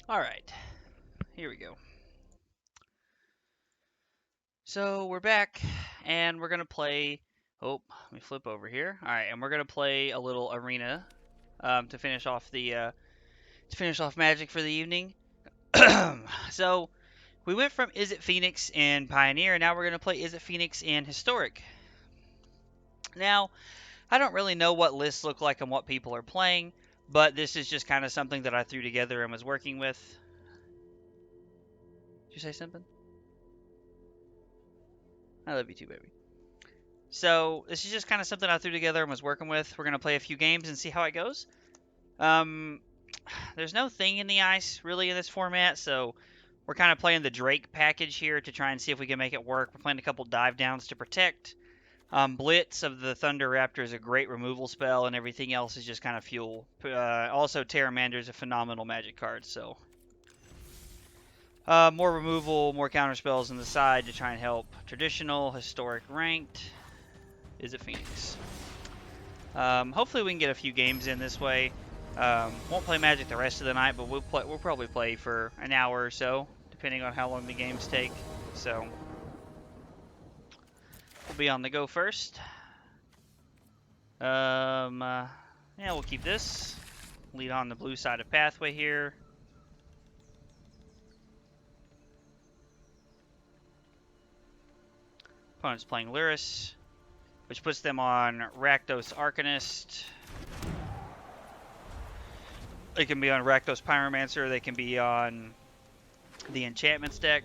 Alright, here we go. So we're back, and we're gonna play. Oh, let me flip over here. All right, and we're gonna play a little arena to finish off Magic for the evening. So we went from Izzet Phoenix and Pioneer, and now we're gonna play Izzet Phoenix and Historic. Now I don't really know what lists look like and what people are playing, but this is just kind of something that I threw together and was working with. Did you say something? I love you too, baby. So this is just kind of something I threw together and was working with. We're gonna play a few games and see how it goes. Um, there's no thing in the ice really in this format, so we're kind of playing the Drake package here to try and see if we can make it work. We're playing a couple dive downs to protect. Blitz of the Thunder Raptor is a great removal spell, and everything else is just kind of fuel. Also, Terramander is a phenomenal Magic card, so more removal, more counter spells on the side to try and help. Traditional, historic, ranked. Izzet Phoenix. Hopefully we can get a few games in this way. Won't play Magic the rest of the night, but we'll probably play for an hour or so, depending on how long the games take. So we'll be on the go first. Yeah, we'll keep this. Lead on the blue side of pathway here. Opponent's playing Lyris, which puts them on Rakdos Arcanist. They can be on Rakdos Pyromancer. They can be on the Enchantments deck.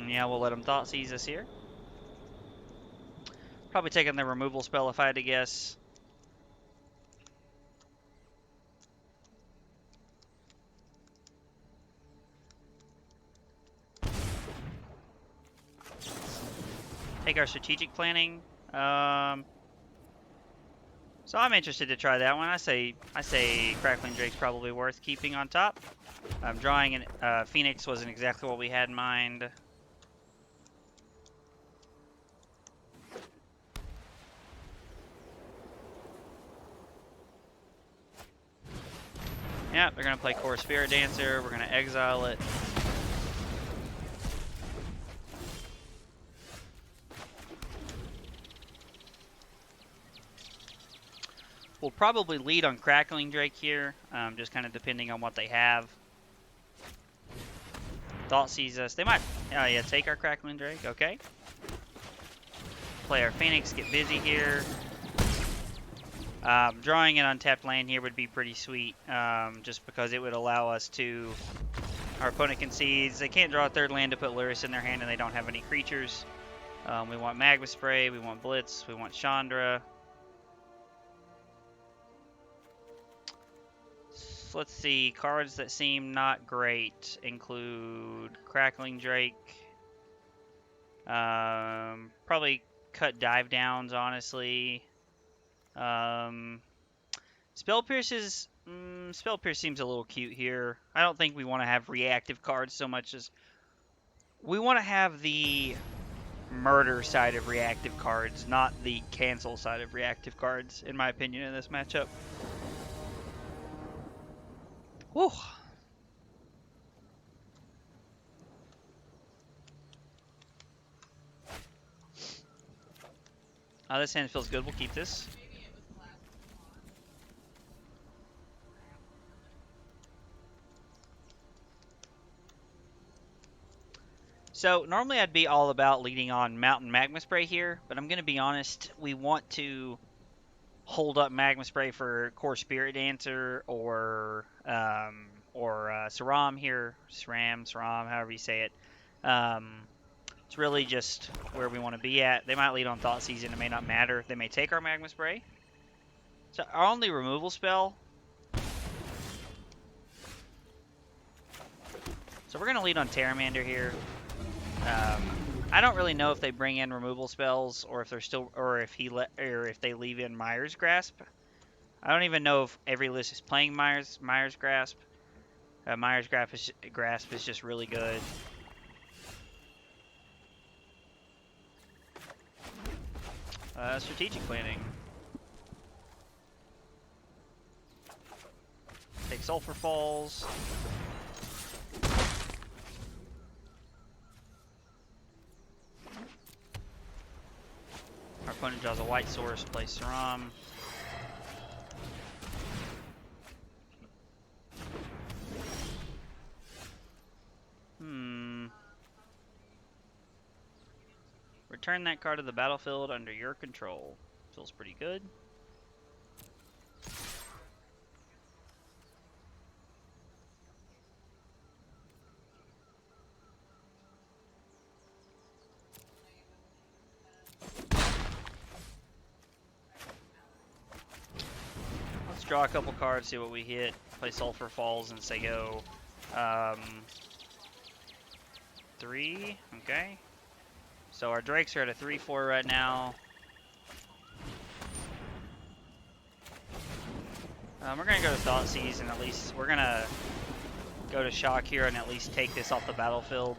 Yeah, we'll let them Thought Seize us here. Probably taking the removal spell if I had to guess. Take our strategic planning. So I'm interested to try that one. I say Crackling Drake's probably worth keeping on top. Drawing in Phoenix wasn't exactly what we had in mind. Yeah, they're gonna play Core Spirit Dancer. We're gonna exile it. We'll probably lead on Crackling Drake here, just kind of depending on what they have. Thought Seize us. They might, yeah, take our Crackling Drake. Okay. Play our Phoenix, get busy here. Drawing an untapped land here would be pretty sweet, just because it would allow us to... Our opponent concedes. They can't draw a third land to put Lyris in their hand, and they don't have any creatures. We want Magma Spray, we want Blitz, we want Chandra. So let's see, cards that seem not great include Crackling Drake. Probably cut Dive Downs, honestly. Spell Pierce seems a little cute here. I don't think we want to have reactive cards so much as we want to have the murder side of reactive cards, not the cancel side of reactive cards, in my opinion, in this matchup. Whew. This hand feels good. We'll keep this. So normally I'd be all about leading on Mountain Magma Spray here, but I'm going to be honest, we want to hold up Magma Spray for Core Spirit Dancer or Saram here. Saram, however you say it. It's really just where we want to be at. They might lead on Thought Season. It may not matter. They may take our Magma Spray. So our only removal spell. So we're going to lead on Terramander here. I don't really know if they bring in removal spells or if they're still, or if they leave in Mire's Grasp. I don't even know if every list is playing Mire's Grasp. Mire's Grasp is just really good. Strategic planning. take Sulfur Falls. Our opponent draws a white source, plays Saram. Return that card to the battlefield under your control. Feels pretty good. Let's draw a couple cards, see what we hit. Play Sulfur Falls and say go. 3, okay. So our Drakes are at a 3-4 right now. We're going to go to Thoughtseize and at least, we're going to go to Shock here and at least take this off the battlefield.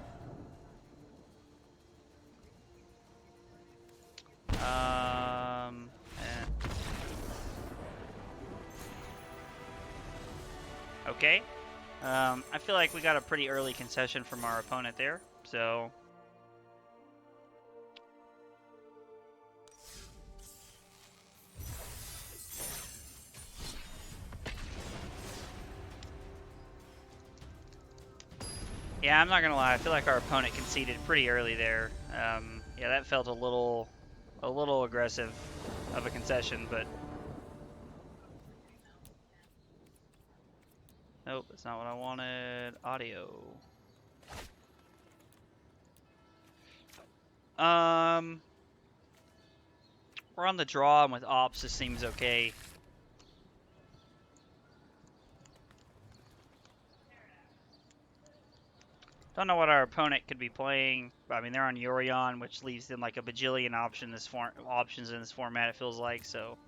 Okay. I feel like we got a pretty early concession from our opponent there, so... Yeah, I'm not gonna lie. I feel like our opponent conceded pretty early there. Yeah, that felt a little aggressive of a concession, but nope, that's not what I wanted. Audio. We're on the draw, and with ops, this seems okay. Don't know what our opponent could be playing. I mean, they're on Yorion, which leaves them like a bajillion options in this format, it feels like, so.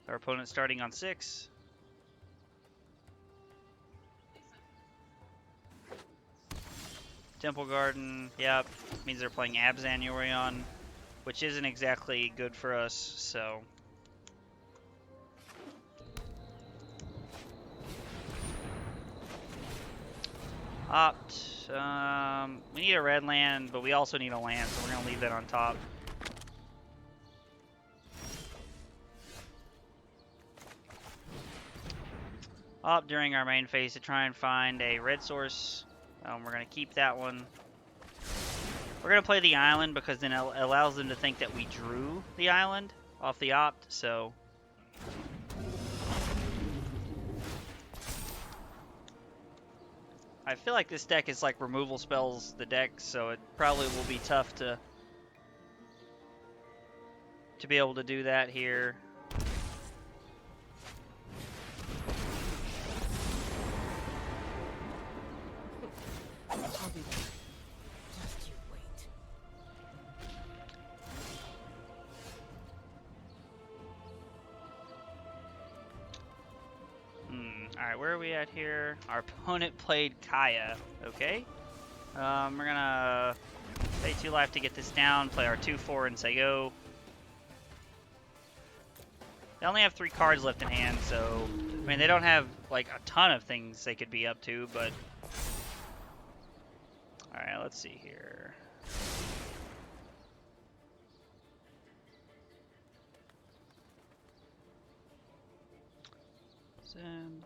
Our opponent's starting on 6. Temple Garden, yep. Means they're playing Abzan Yorion, which isn't exactly good for us, so. Opt. We need a red land, but we also need a land, so we're going to leave that on top. Opt during our main phase to try and find a red source. We're going to keep that one. We're going to play the island because then it allows them to think that we drew the island off the opt, so... I feel like this deck is like removal spells the deck, so it probably will be tough to be able to do that here. I'll be there. Just you wait. Alright, where are we at here? Our opponent played Kaya. Okay. We're gonna pay 2 life to get this down, play our 2-4 and say go. They only have 3 cards left in hand, so... I mean, they don't have, like, a ton of things they could be up to, but... Alright, let's see here. Send...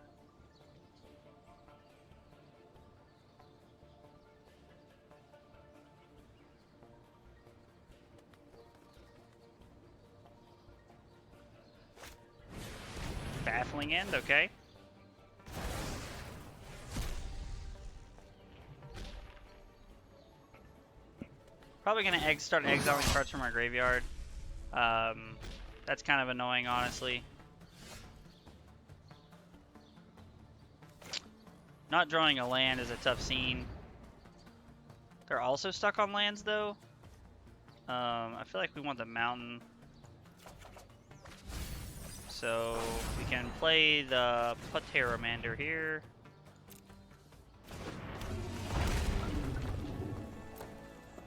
Baffling End, okay. Probably gonna start exiling cards from our graveyard. That's kind of annoying, honestly. Not drawing a land is a tough scene. They're also stuck on lands, though. I feel like we want the mountain. So we can play the Pateramander here.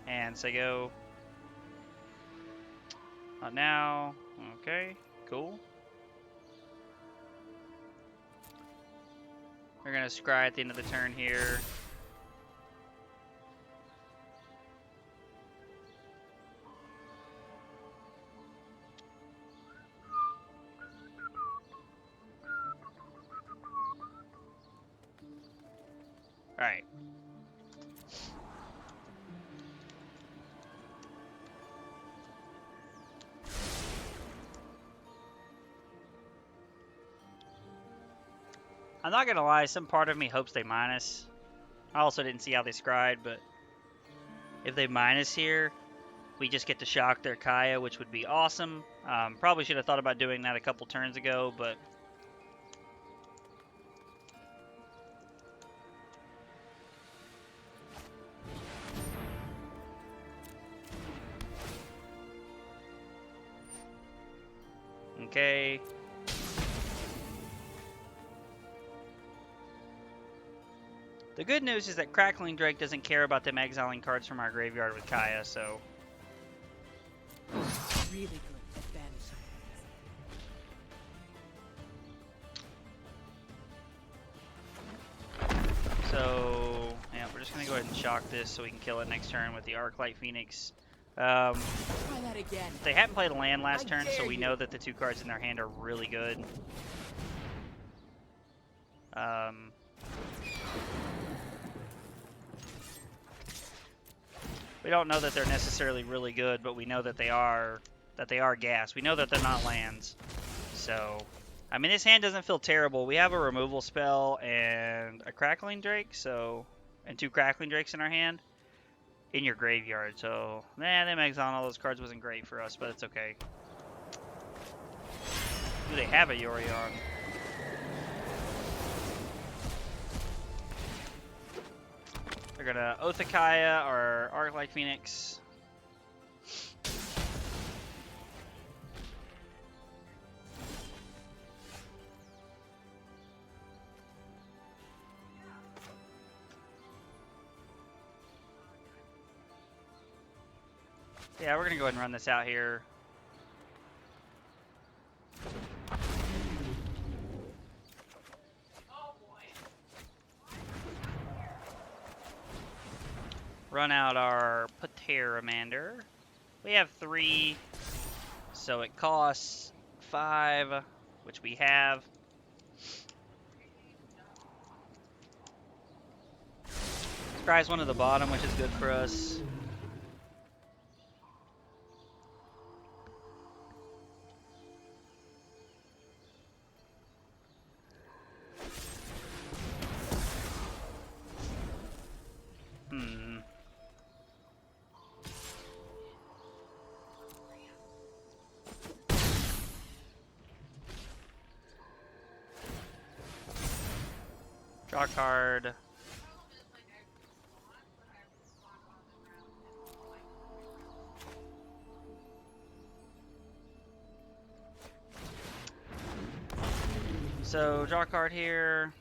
And say go. Not now. Okay, cool. We're gonna scry at the end of the turn here. Alright. I'm not gonna lie, some part of me hopes they minus. I also didn't see how they scried, but if they minus here, we just get to shock their Kaya, which would be awesome. Probably should have thought about doing that a couple turns ago, but okay. The good news is that Crackling Drake doesn't care about them exiling cards from our graveyard with Kaya, so... Really good at banishing. So, yeah, we're just going to go ahead and shock this so we can kill it next turn with the Izzet Phoenix. Try that again. They hadn't played a land last I turn, so dare we you. know that the 2 cards in their hand are really good. We don't know that they're necessarily really good, but we know that they are gas. We know that they're not lands. So, I mean, this hand doesn't feel terrible. We have a removal spell and a Crackling Drake, so, and 2 Crackling Drakes in our hand in your graveyard. So, them exiling all those cards wasn't great for us, but it's okay. Do they have a Yorion? They're gonna Othakaya or Izzet Phoenix. Yeah, we're gonna go ahead and run this out here. Run out our Pateramander. We have 3, so it costs 5, which we have. Scry's one at the bottom, which is good for us. Draw card. So, draw card here.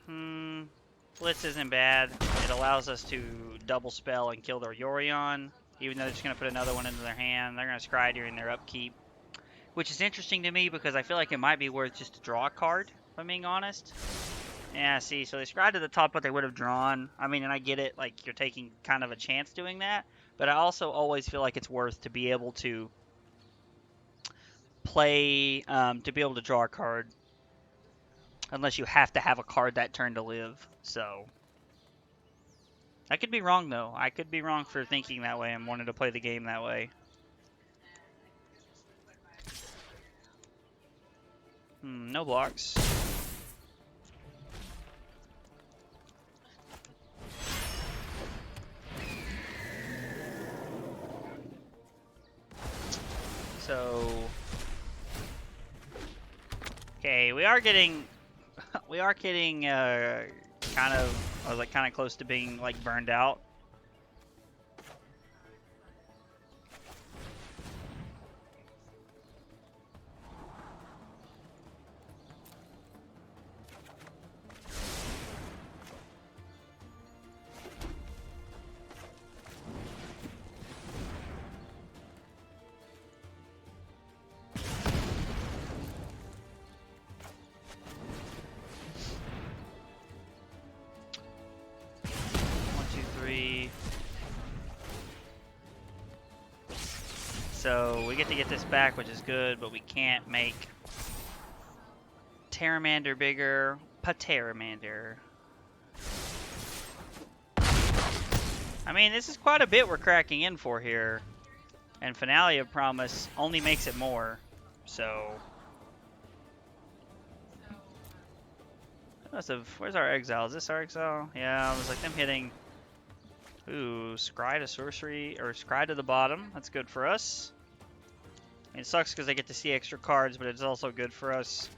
Blitz isn't bad. It allows us to double spell and kill their Yorion. Even though they're just going to put another one into their hand. They're going to scry during their upkeep. Which is interesting to me because I feel like it might be worth just to draw a card, if I'm being honest. Yeah, see, so they scryed to the top what they would have drawn. I mean, and I get it, like, you're taking kind of a chance doing that. But I also always feel like it's worth to be able to play, to be able to draw a card. Unless you have to have a card that turn to live, so... I could be wrong, though. I could be wrong for thinking that way and wanting to play the game that way. No blocks. So... Okay, we are getting kind of close to being like burned out. So we get to get this back, which is good, but we can't make Pteramander bigger. Pteramander. I mean, this is quite a bit we're cracking in for here. And Finale of Promise only makes it more. So... where's our exile? Is this our exile? Yeah, it was like them hitting... Ooh, Scry to Sorcery, or Scry to the bottom. That's good for us. I mean, it sucks because they get to see extra cards, but it's also good for us.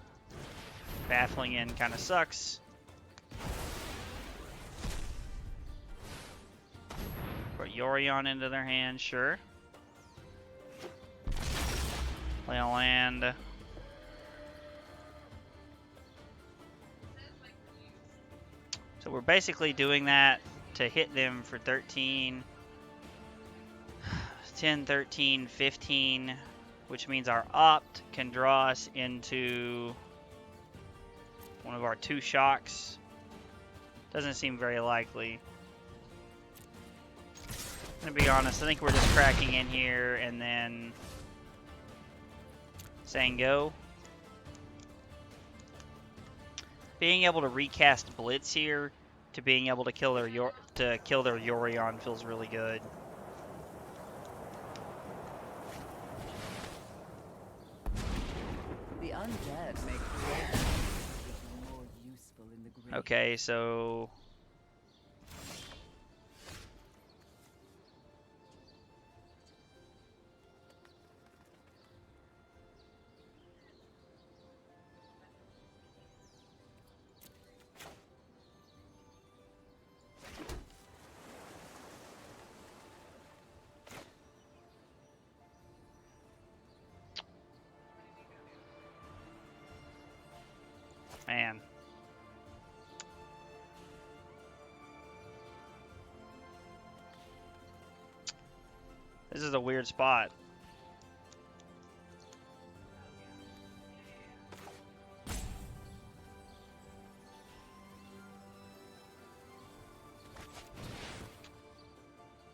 Baffling in kind of sucks. Put Yorion into their hand, sure. Play a land. So we're basically doing that to hit them for 13, 10, 13, 15, which means our opt can draw us into one of our 2 shocks. Doesn't seem very likely. I'm gonna be honest, I think we're just cracking in here and then saying go. Being able to recast Blitz here to being able to kill their Yorion feels really good. The undead make creation more useful in the grave. Okay, so man. This is a weird spot.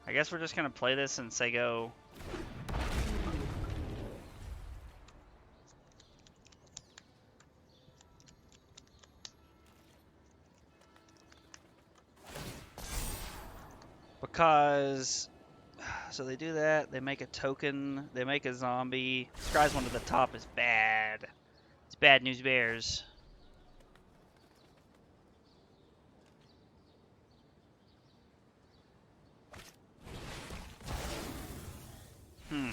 I guess we're just gonna play this and say go. Because, so they do that, they make a token, they make a zombie. Scry's one to the top is bad. It's bad news bears. I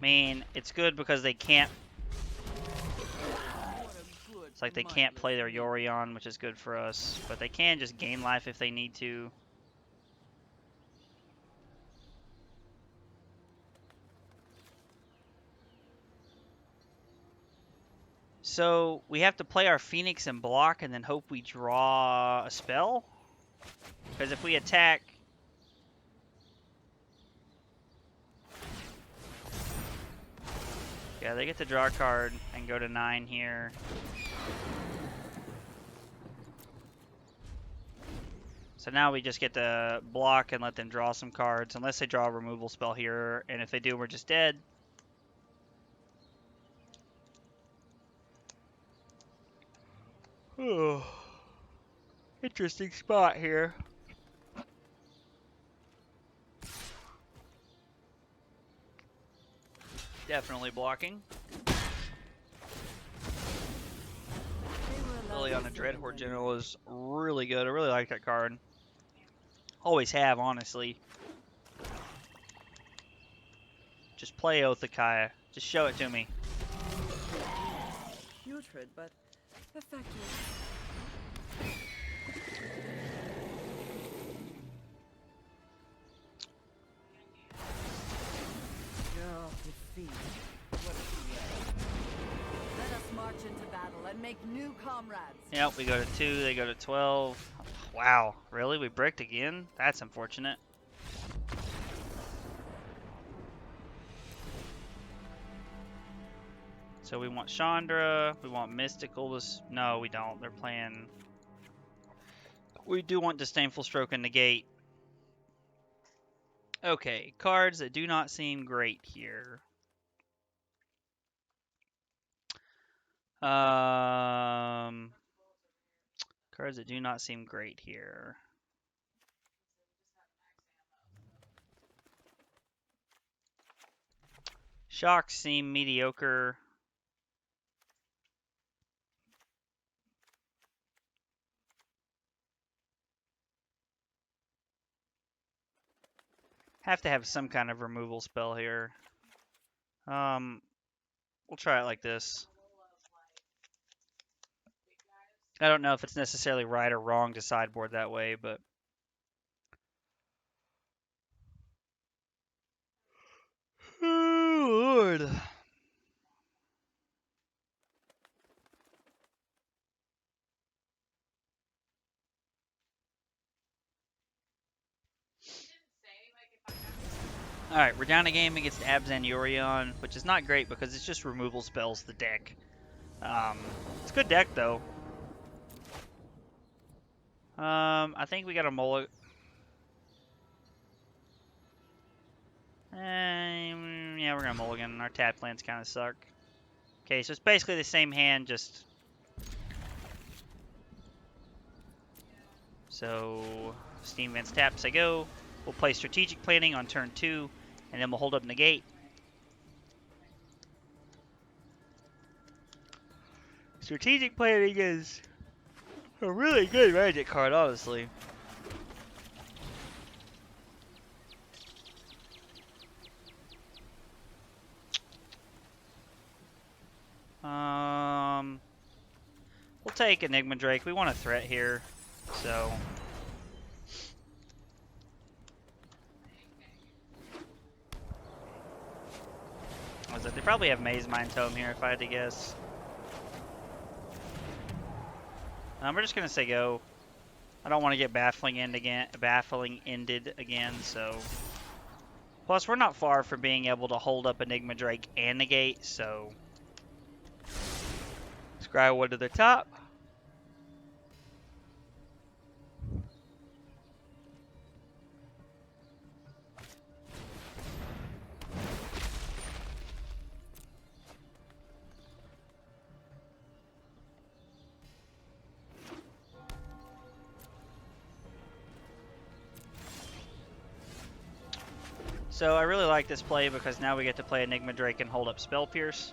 mean, it's good because they can't, it's like they can't play their Yorion, which is good for us. But they can just gain life if they need to. So we have to play our Phoenix and block and then hope we draw a spell. Because if we attack... Yeah, they get to draw a card and go to 9 here. So now we just get to block and let them draw some cards, unless they draw a removal spell here. And if they do, we're just dead. Oh, interesting spot here. Definitely blocking. Liliana Dreadhorde General is really good. I really like that card. Always have, honestly. Just play Othakaya. Just show it to me. Putrid, but effective. Your defeat. What Let us march into battle and make new comrades. Yep, we go to 2, they go to 12. Wow, really? We bricked again? That's unfortunate. So we want Chandra, we want Mystical. No, we don't. They're playing... We do want Disdainful Stroke and Negate. Okay, cards that do not seem great here. Um, Cards that do not seem great here. Shocks seem mediocre. Have to have some kind of removal spell here. We'll try it like this. I don't know if it's necessarily right or wrong to sideboard that way, but oh, Lord. Alright, we're down a game against Abzan Yorion, which is not great because it's just removal spells the deck. It's a good deck, though. I think we got a mulligan. Yeah, we're gonna mulligan. Our tap lands kind of suck. Okay, so it's basically the same hand, just... So, Steam Vents taps, I go. We'll play Strategic Planning on turn 2, and then we'll hold up Negate. Strategic Planning is a really good Magic card, honestly. We'll take Enigma Drake. We want a threat here, so... They probably have Maze Mind Tome here, if I had to guess. We're just gonna say go. I don't want to get baffling ended again, so... Plus, we're not far from being able to hold up Enigma Drake and Negate, so... Scry one to the top. So I really like this play because now we get to play Enigma Drake and hold up Spell Pierce.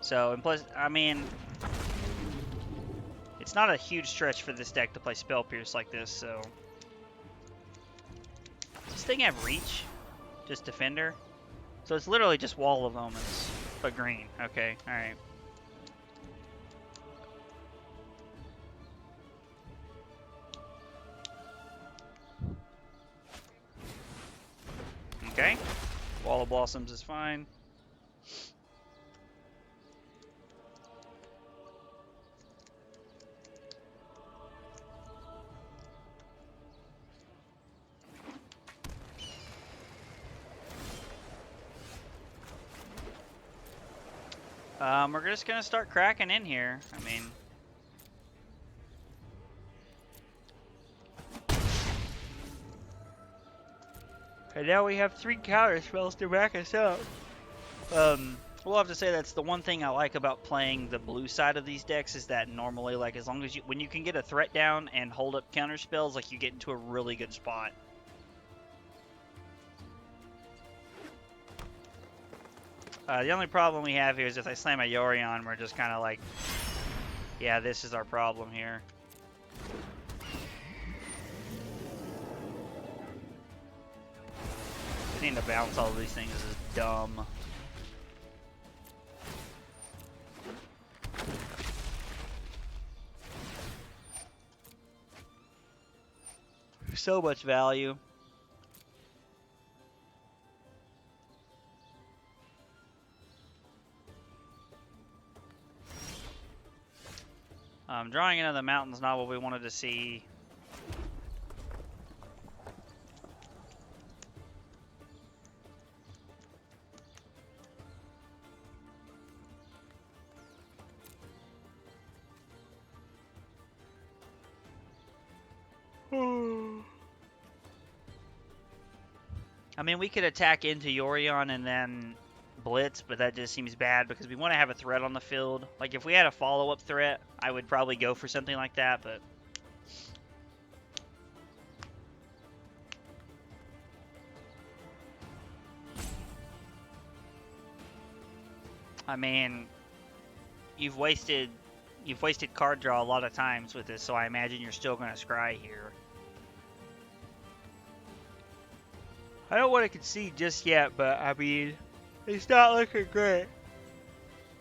So, and plus, I mean, it's not a huge stretch for this deck to play Spell Pierce like this, so... Does this thing have Reach? Just Defender? So it's literally just Wall of Omens, but green. Okay, alright. Okay. Wall of Blossoms is fine. We're just gonna start cracking in here. I mean... And now we have 3 counter spells to back us up. We'll have to say that's the one thing I like about playing the blue side of these decks is that normally, like, as long as you, when you can get a threat down and hold up counter spells, like, you get into a really good spot. The only problem we have here is if I slam a Yorion, we're just kind of like, yeah, this is our problem here. Getting to bounce all of these things is dumb. So much value. Drawing into the mountain's not what we wanted to see. I mean, we could attack into Yorion and then blitz, but that just seems bad because we want to have a threat on the field. Like, if we had a follow-up threat, I would probably go for something like that, but... I mean, you've wasted card draw a lot of times with this, so I imagine you're still going to scry here. I don't want to concede just yet, but I mean, it's not looking great.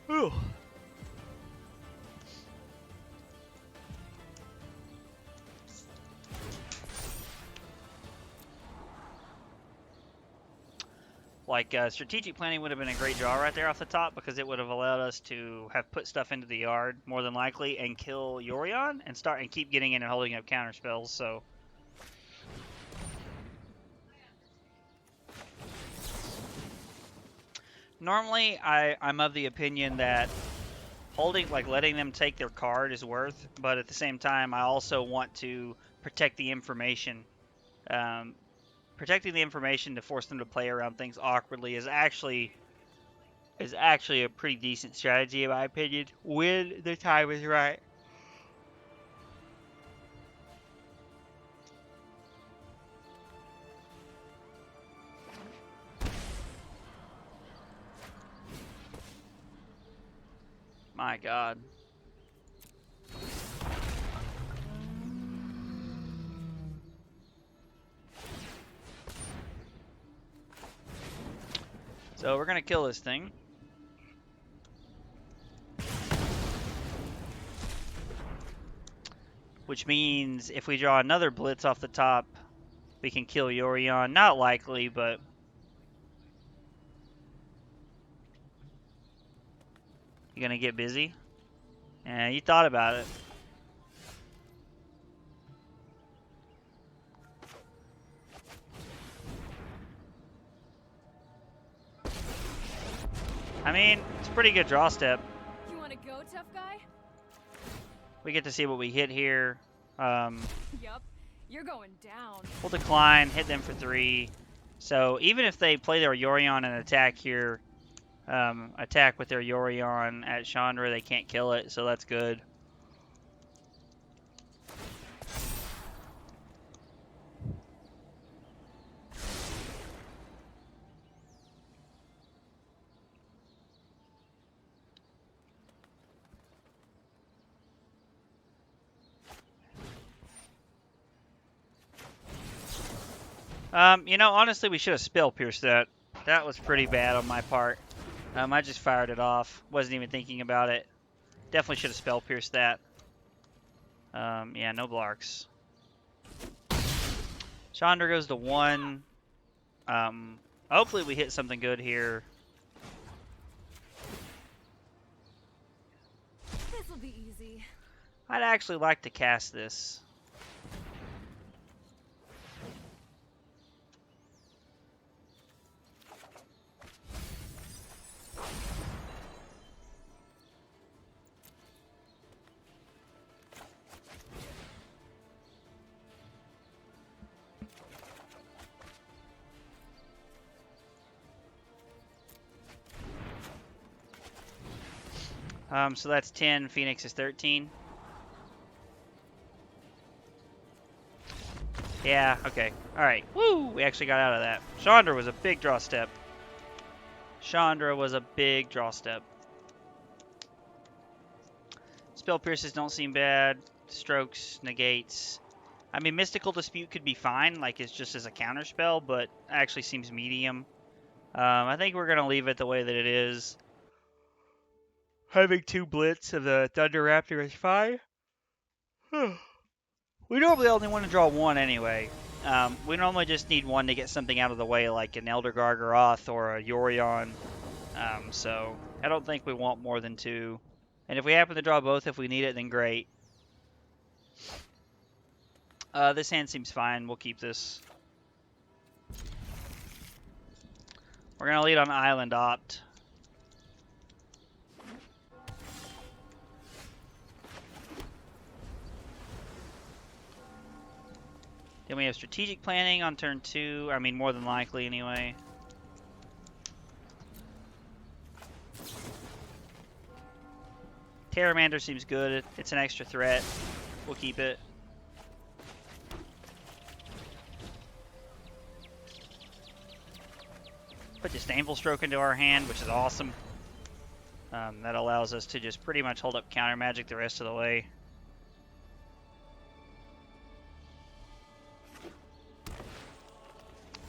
Whew. Like, strategic planning would have been a great draw right there off the top because it would have allowed us to have put stuff into the yard, more than likely, and kill Yorion and keep getting in and holding up counter spells, so... Normally, I'm of the opinion that letting them take their card is worth, but at the same time, I also want to protect the information. Protecting the information to force them to play around things awkwardly is actually a pretty decent strategy in my opinion when the time is right. My God. So we're gonna kill this thing. Which means if we draw another blitz off the top, we can kill Yorion. Not likely, but... You gonna get busy? Yeah, you thought about it. I mean, it's a pretty good draw step. You want to go, tough guy? We get to see what we hit here. Yup, you're going down. We'll decline, hit them for 3. So even if they play their Yorion and attack here, attack with their Yorion at Chandra, they can't kill it, so that's good. You know, honestly, we should have spell pierced that. That was pretty bad on my part. I just fired it off. Wasn't even thinking about it. Definitely should have spell pierced that. Yeah, no Blarks. Chandra goes to 1. Hopefully we hit something good here. This'll be easy. I'd actually like to cast this. So that's 10. Phoenix is 13. Yeah, okay. Alright. Woo! We actually got out of that. Chandra was a big draw step. Chandra was a big draw step. Spell pierces don't seem bad. Strokes, negates. I mean, Mystical Dispute could be fine, like it's just as a counter spell, but actually seems medium. I think we're going to leave it the way that it is. Having 2 Blitz of the Thunder Raptor is fine. We normally only want to draw 1 anyway. We normally just need 1 to get something out of the way, like an Elder Gargaroth or a Yorion. So I don't think we want more than 2. And if we happen to draw both, if we need it, then great. This hand seems fine. We'll keep this. We're going to lead on Island Opt. Then we have strategic planning on turn 2. I mean, more than likely anyway. Terramander seems good. It's an extra threat. We'll keep it. Put Disdainful Stroke into our hand, which is awesome. That allows us to just pretty much hold up counter magic the rest of the way.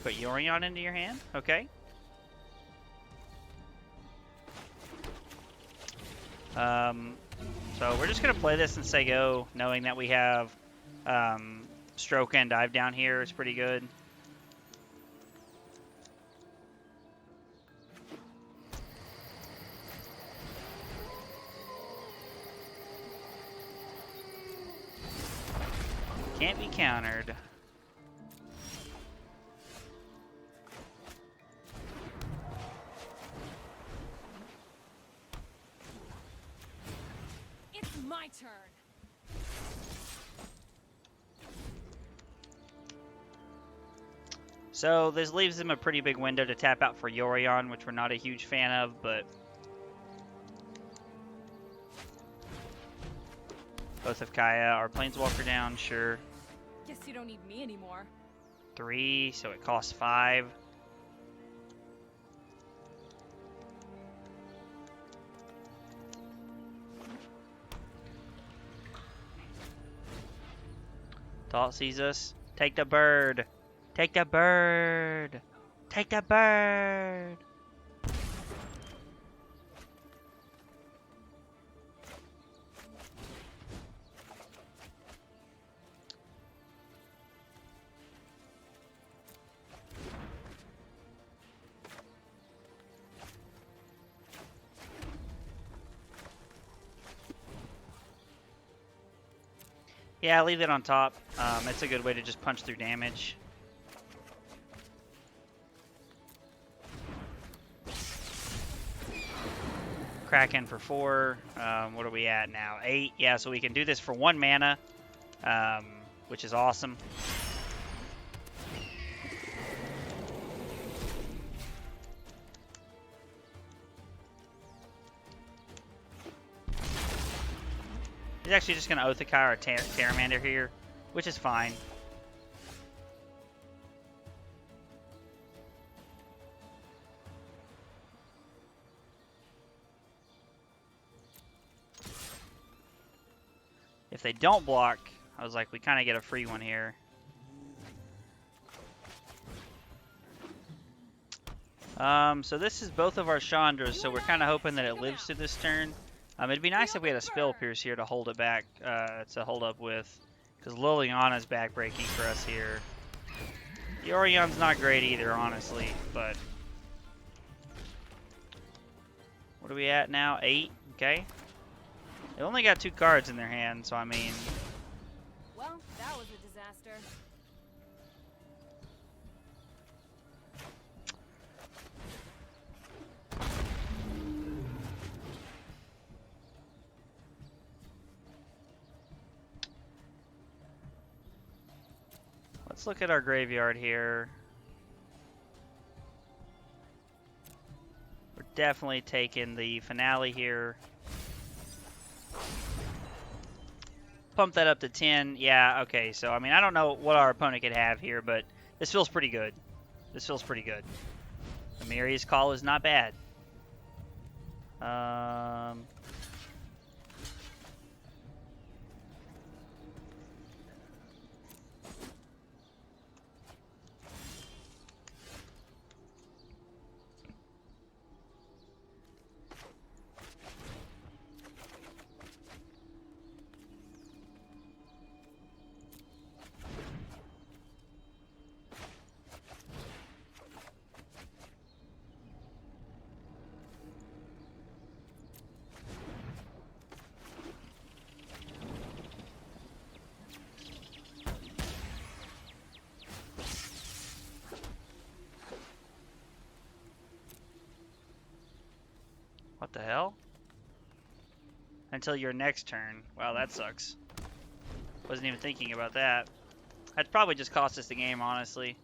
Put Yorion into your hand. Okay. So we're just going to play this and say go, knowing that we have Stroke and Dive down here is pretty good. Can't be countered. It's my turn. So this leaves them a pretty big window to tap out for Yorion, which we're not a huge fan of, but both of Kaya, our Planeswalker down, sure. Guess you don't need me anymore. 3, so it costs 5. Thought sees us. Take the bird. Take the bird. Take the bird. Yeah, leave it on top. It's a good way to just punch through damage. Kraken for 4. What are we at now? 8. Yeah, so we can do this for 1 mana, which is awesome. He's actually just going to Oathakar or Terramander here, which is fine. If they don't block, I was like, we kind of get a free one here. So this is both of our Chandras, so we're kind of hoping that it lives through this turn. It'd be nice if we had a Spell Pierce here to hold it back, to hold up with, because Liliana's backbreaking for us here. Yorion's not great either, honestly, but... What are we at now? 8? Okay. They only got 2 cards in their hand, so I mean... Well, that was a disaster. Let's look at our graveyard here. We're definitely taking the finale here. Pump that up to 10. Yeah, okay. So, I mean, I don't know what our opponent could have here, but this feels pretty good. This feels pretty good. Amiri's Call is not bad. What the hell? Until your next turn. Wow, that sucks. Wasn't even thinking about that. That'd probably just cost us the game, honestly.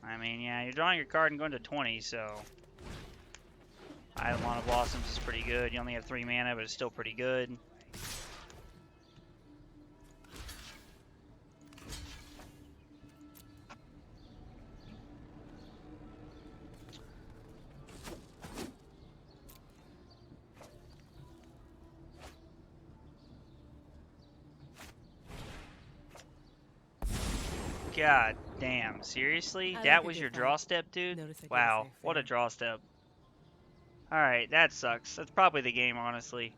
I mean, yeah, you're drawing your card and going to 20, so... Eidolon of Blossoms is pretty good. You only have 3 mana, but it's still pretty good. God damn, seriously? That was your draw step, dude? Wow, what a draw step. Alright, that sucks. That's probably the game, honestly.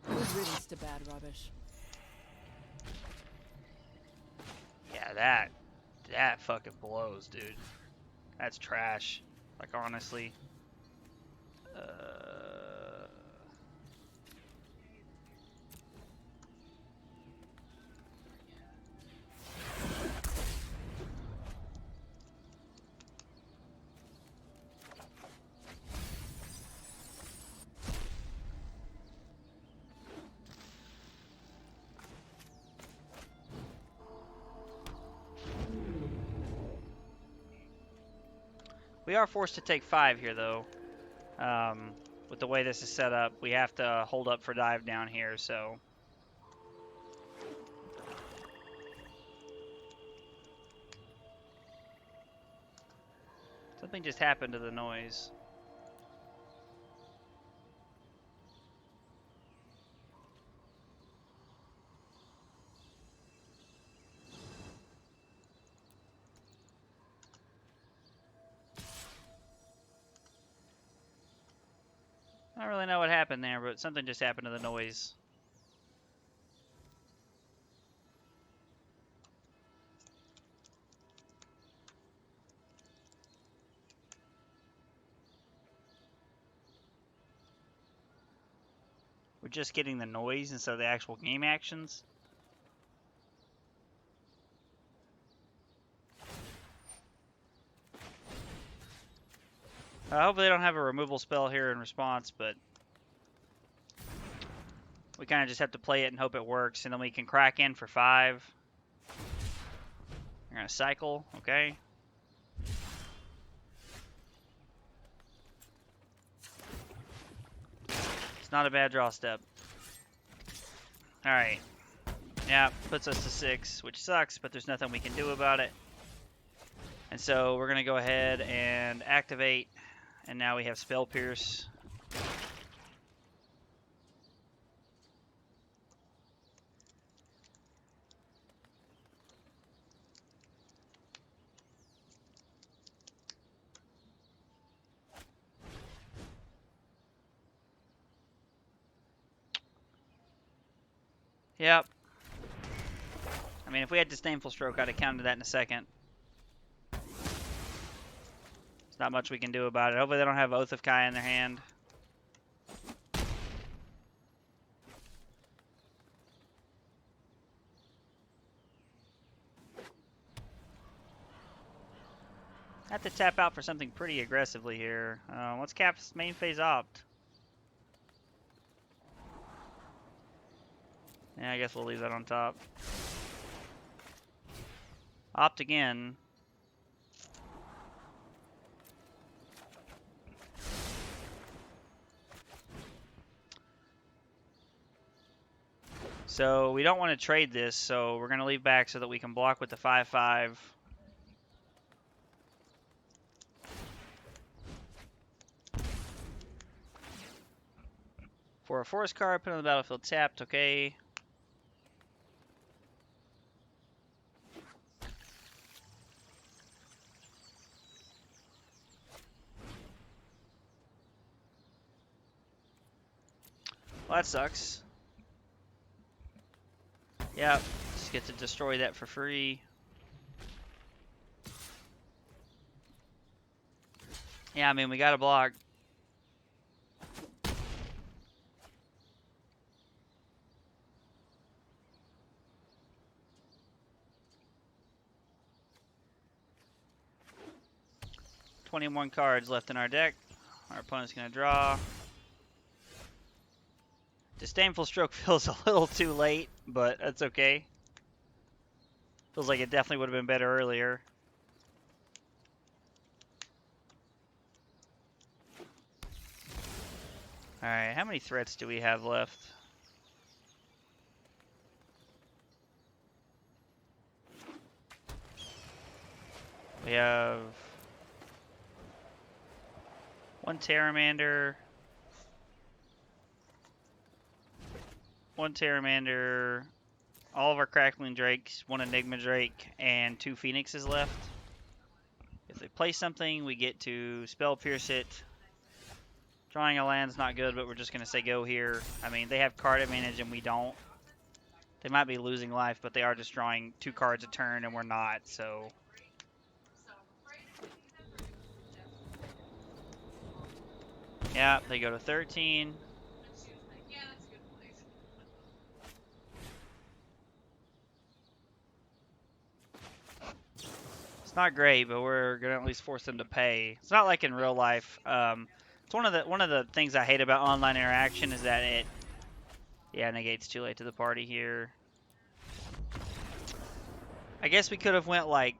Good riddance to bad rubbish. Yeah, that fucking blows, dude. That's trash. Like, honestly. We are forced to take 5 here, though. With the way this is set up, we have to hold up for dive down here, so... Something just happened to the noise. I don't really know what happened there, but something just happened to the noise. We're just getting the noise instead of the actual game actions. Hopefully they don't have a removal spell here in response, but we kind of just have to play it and hope it works, and then we can crack in for 5. We're going to cycle, okay? It's not a bad draw step. Alright. Yeah, puts us to 6, which sucks, but there's nothing we can do about it. And so we're going to go ahead and activate, and now we have Spell Pierce. Yep. I mean, if we had Disdainful Stroke, I'd have counted that in a second. There's not much we can do about it. Hopefully they don't have Oath of Kai in their hand. I have to tap out for something pretty aggressively here. Let's Cap's main phase Opt. Yeah, I guess we'll leave that on top. Opt again. So we don't want to trade this, so we're going to leave back so that we can block with the 5/5. For a forest card, put on the battlefield tapped, okay. Well, that sucks. Yep, just get to destroy that for free. Yeah, I mean, we got to block. $21 cards left in our deck. Our opponent's going to draw. Disdainful Stroke feels a little too late, but that's okay. Feels like it definitely would have been better earlier. Alright, how many threats do we have left? We have one Pteramander, all of our Crackling Drakes, one Enigma Drake, and 2 Phoenixes left. If they play something, we get to Spell Pierce it. Drawing a land's not good, but we're just going to say go here. I mean, they have card advantage and we don't. They might be losing life, but they are just drawing 2 cards a turn and we're not, so... Yeah, they go to 13. It's not great, but we're gonna at least force them to pay. It's not like in real life. It's one of the things I hate about online interaction is that it, yeah, negates too late to the party here. I guess we could have went like,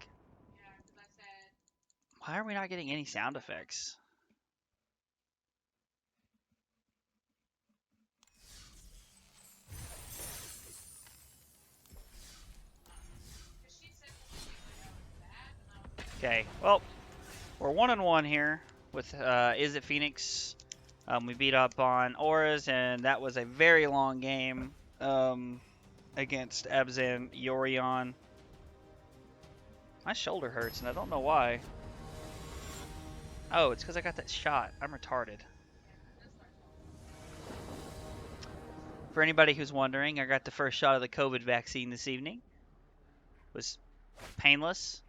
why are we not getting any sound effects? Okay, well, we're 1-1 here with Izzet Phoenix. We beat up on Auras, and that was a very long game against Abzan Yorion. My shoulder hurts, and I don't know why. Oh, it's because I got that shot. I'm retarded. For anybody who's wondering, I got the first shot of the COVID vaccine this evening. It was painless.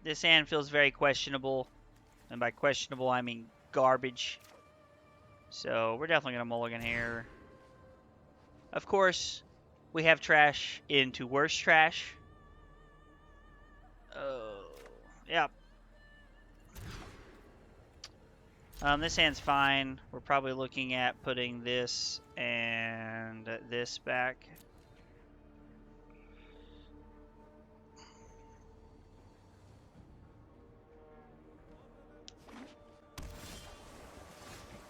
This hand feels very questionable. And by questionable, I mean garbage. So we're definitely going to mulligan here. Of course, we have trash into worse trash. Oh, yeah. This hand's fine. We're probably looking at putting this and this back.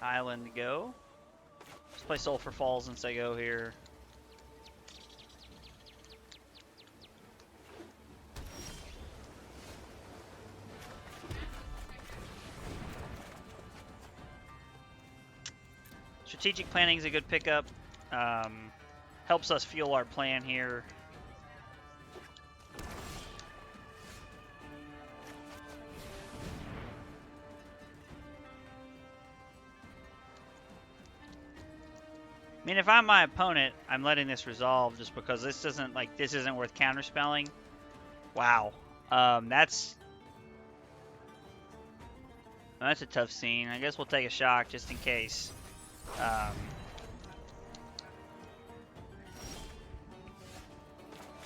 Island go. Let's play Sulphur Falls and say go here. Strategic planning is a good pickup. Helps us fuel our plan here. I mean, if I'm my opponent, I'm letting this resolve just because this isn't worth counterspelling. Wow. That's a tough scene. I guess we'll take a shock just in case.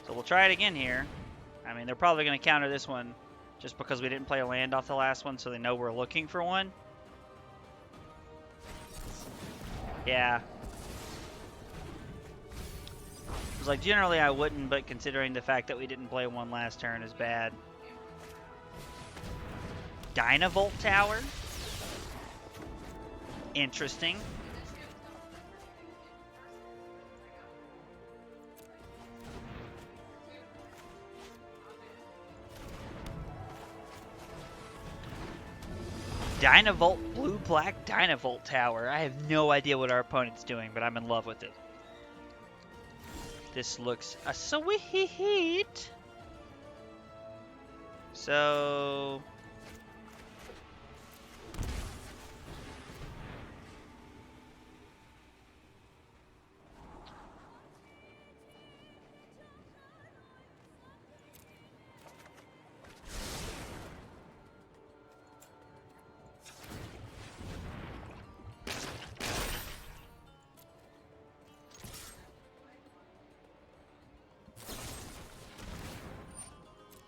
So we'll try it again here. I mean, they're probably going to counter this one just because we didn't play a land off the last one, so they know we're looking for one. Yeah. It was like, generally I wouldn't, but considering the fact that we didn't play one last turn is bad. Dynavolt Tower? Interesting. Dynavolt, blue-black Dynavolt Tower. I have no idea what our opponent's doing, but I'm in love with it. This looks sweet. So...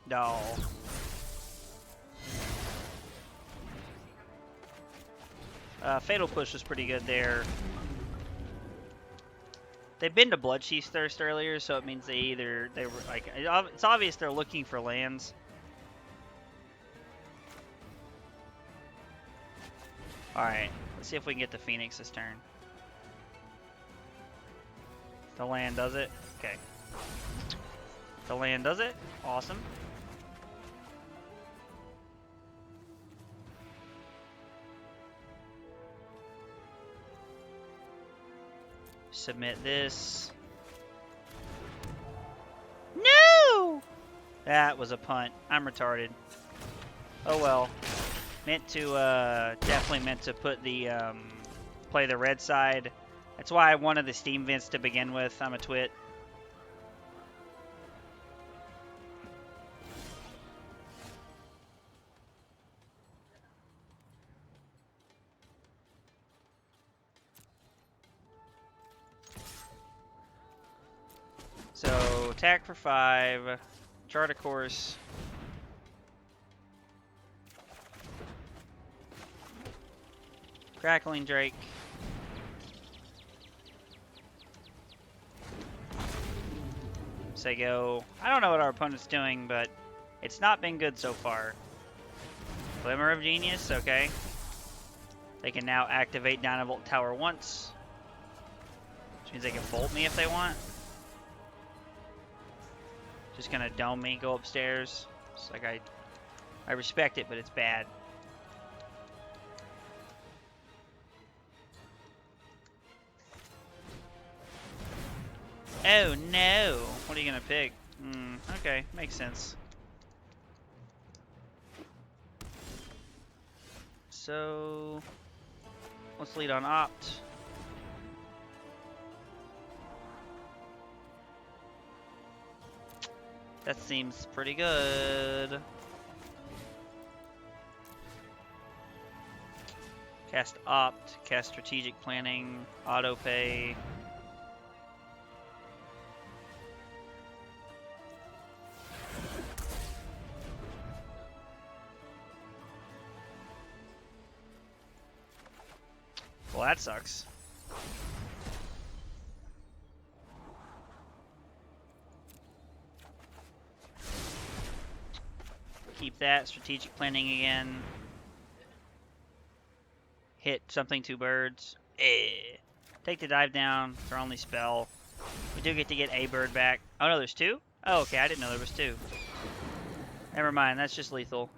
No. Fatal Push was pretty good there. They've been to Bloodchief's Thirst earlier, so it means they were like, it's obvious they're looking for lands. Alright, let's see if we can get the Phoenix this turn. The land does it? Okay. The land does it? Awesome. Submit this. No! That was a punt. I'm retarded. Oh well. Definitely meant to put the, play the red side. That's why I wanted the Steam Vents to begin with. I'm a twit. So, attack for 5. Chart a course. Crackling Drake. Say go. I don't know what our opponent's doing, but it's not been good so far. Glimmer of Genius, okay. They can now activate Dynavolt Tower once. Which means they can bolt me if they want. Just gonna dome me, go upstairs. It's like I respect it, but it's bad. Oh no! What are you gonna pick? Okay, makes sense. So let's lead on Opt. That seems pretty good. Cast Opt, cast Strategic Planning, Auto Pay. Well, that sucks. Keep that. Strategic Planning again. Hit something, 2 birds. Take the dive down. It's our only spell. We do get to get a bird back. Oh no, there's 2? Oh, okay, I didn't know there was 2. Never mind, that's just lethal.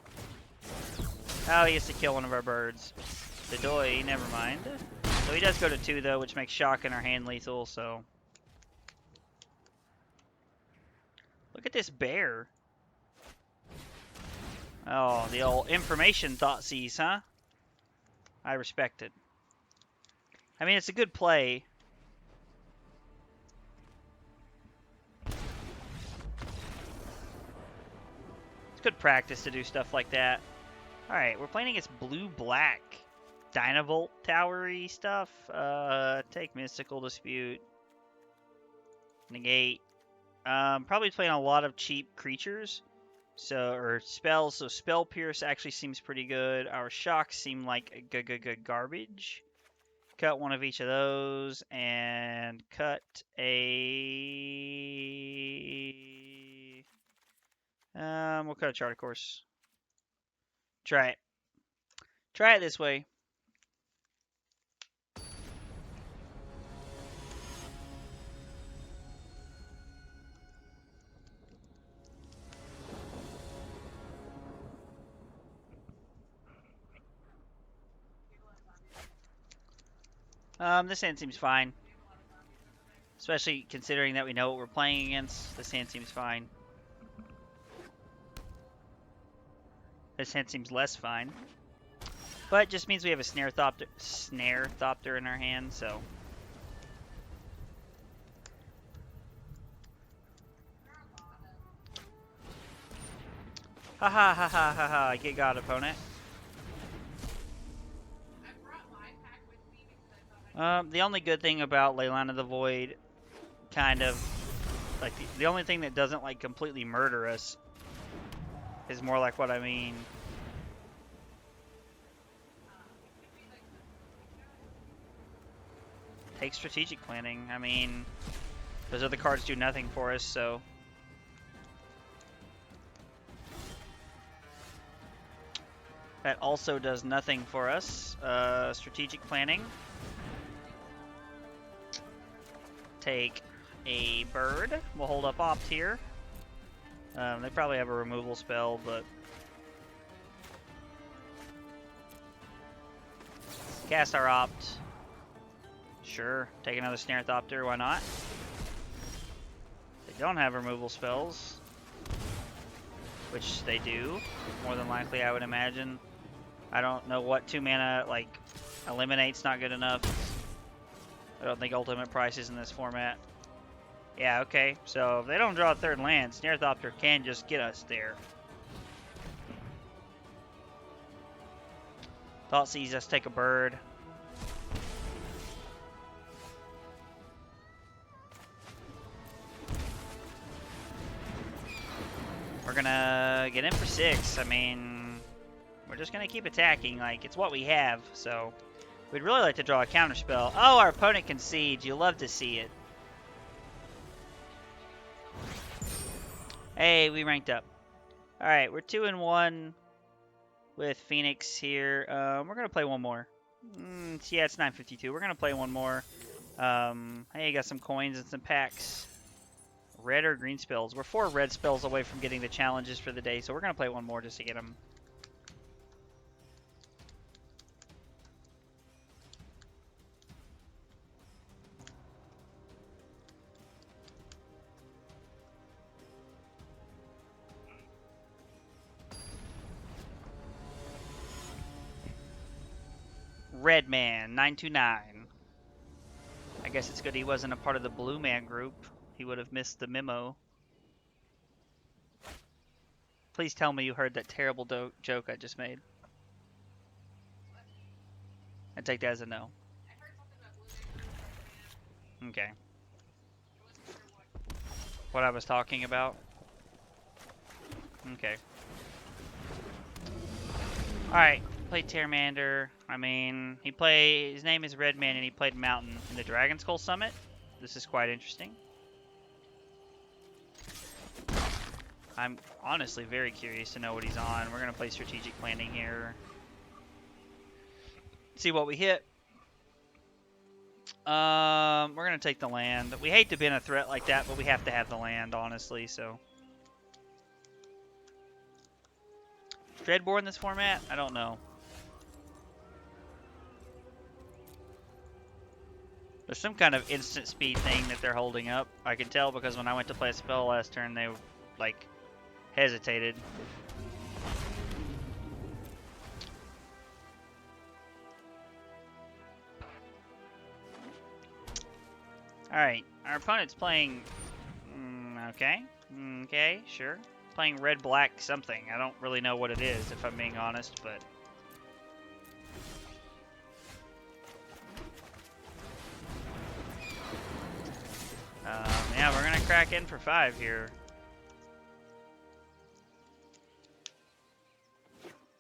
Oh, he gets to kill one of our birds. The Doi, never mind. So he does go to 2 though, which makes Shock in our hand lethal, so. Look at this bear. Oh, the old information Thoughtseize, huh? I respect it. I mean, it's a good play. It's good practice to do stuff like that. Alright, we're playing against blue-black. Dynavolt Towery stuff. Take Mystical Dispute. Negate. Probably playing a lot of cheap creatures. Or spells. So Spell Pierce actually seems pretty good. Our shocks seem like good garbage. Cut one of each of those. And cut a... we'll cut a chart, of course. Try it. Try it this way. This hand seems fine. Especially considering that we know what we're playing against. This hand seems fine. This hand seems less fine. But it just means we have a Snare Thopter in our hand, so. Ha ha ha ha ha ha, get God, opponent. The only good thing about Leyline of the Void, kind of, like, the only thing that doesn't, like, completely murder us is more like what I mean. Take strategic planning. I mean, those other cards do nothing for us, so. That also does nothing for us. Strategic planning. Take a bird. We'll hold up opt here. They probably have a removal spell, but cast our opt. Sure, take another Snare Thopter, why not? They don't have removal spells, which they do, more than likely I would imagine. I don't know what 2 mana, like, eliminate's not good enough. I don't think ultimate price is in this format. Yeah, okay, so if they don't draw a 3rd land, Snare Thopter can just get us there. Thought sees us take a bird. We're gonna get in for 6. I mean, we're just gonna keep attacking. Like, it's what we have, so we'd really like to draw a counterspell. Oh, our opponent concedes. You love to see it. Hey, we ranked up. All right, we're 2-1 with Phoenix here. We're gonna play one more. Yeah, it's 9:52. We're gonna play one more. Hey, you got some coins and some packs. Red or green spells. We're 4 red spells away from getting the challenges for the day, so we're going to play one more just to get them. Red Man, 929. I guess it's good he wasn't a part of the Blue Man group. He would have missed the memo. Please tell me you heard that terrible joke I just made. I take that as a no. Okay. What I was talking about? Okay. Alright, played Terramander. I mean, his name is Redman and he played Mountain in the Dragon Skull Summit. This is quite interesting. I'm honestly very curious to know what he's on. We're going to play strategic planning here. See what we hit. We're going to take the land. We hate to be in a threat like that, but we have to have the land, honestly, so. Dreadbore in this format? I don't know. There's some kind of instant speed thing that they're holding up. I can tell because when I went to play a spell last turn, they, like, hesitated. Alright, our opponent's playing... okay. Okay, sure. Playing red-black something. I don't really know what it is, if I'm being honest, but... yeah, we're gonna crack in for 5 here.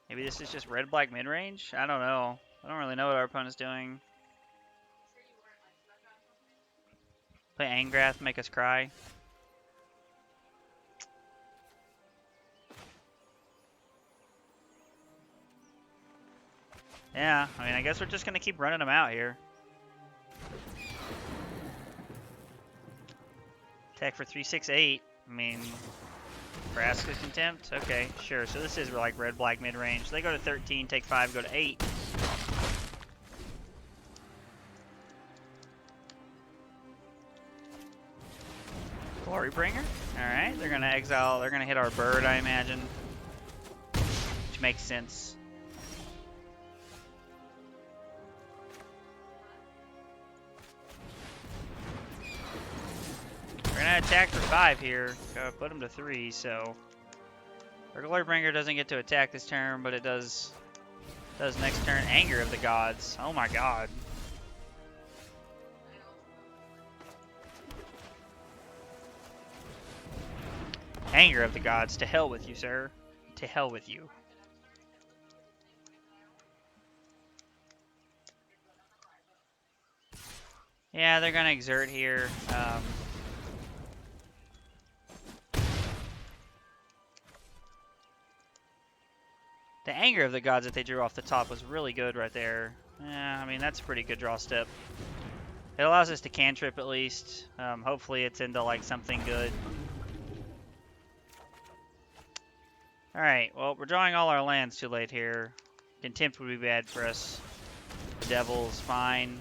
Maybe this is just red-black mid-range? I don't know. I don't really know what our opponent's doing. Play Angrath, make us cry. Yeah, I mean, I guess we're just gonna keep running them out here. Attack for 368. I mean, Vraska's Contempt? Okay, sure. So this is like red-black mid-range. They go to 13, take 5, go to 8. Glorybringer. Alright, they're gonna exile, they're gonna hit our bird, I imagine. Which makes sense. We're gonna attack for 5 here. Gotta put them to 3, so. Our Glorybringer doesn't get to attack this turn, but it does next turn. Anger of the Gods. Oh my god. Anger of the Gods. To hell with you, sir. To hell with you. Yeah, they're gonna exert here. The anger of the gods that they drew off the top was really good right there. Yeah, I mean, that's a pretty good draw step. It allows us to cantrip at least. Hopefully it's into like something good. Alright, well, we're drawing all our lands too late here. Contempt would be bad for us. Bedevil's fine.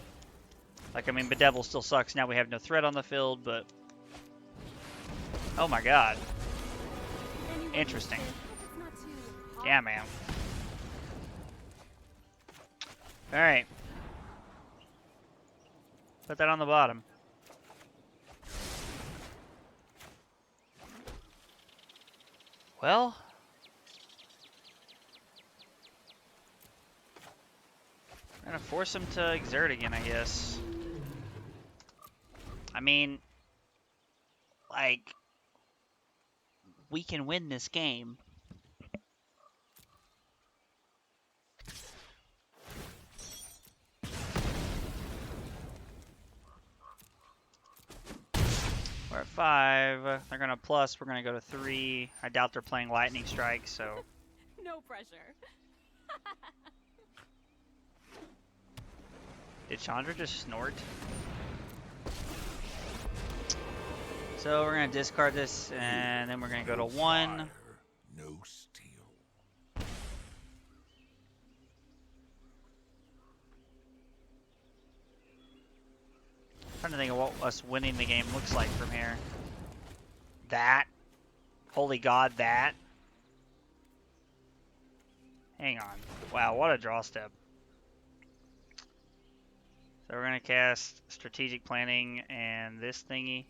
Like, I mean, Bedevil still sucks. Now we have no threat on the field, but... Oh my god. Interesting. Yeah, man. Alright. Put that on the bottom. Well... I'm gonna force him to exert again, I guess. I mean... Like... We can win this game. We're at 5. They're gonna plus. We're gonna go to 3. I doubt they're playing lightning strike, so. No pressure. Did Chandra just snort? So we're gonna discard this, and then we're gonna go to 1. Fire, no steel. Trying to think of what us winning the game looks like from here. That. Holy God, that. Hang on. Wow, what a draw step. So we're gonna cast Strategic Planning and this thingy.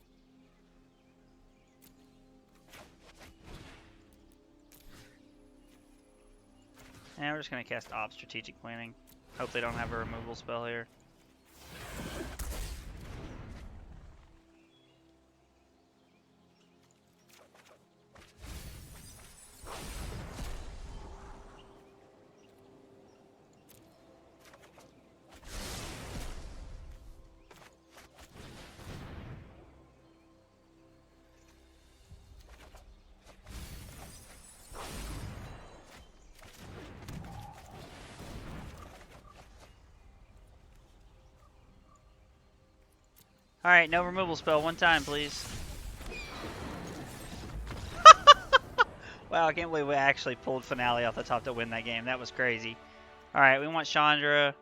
And we're just gonna cast Op Strategic Planning. Hope they don't have a removal spell here. Alright, no removal spell. One time, please. Wow, I can't believe we actually pulled Finale off the top to win that game. That was crazy. Alright, we want Chandra.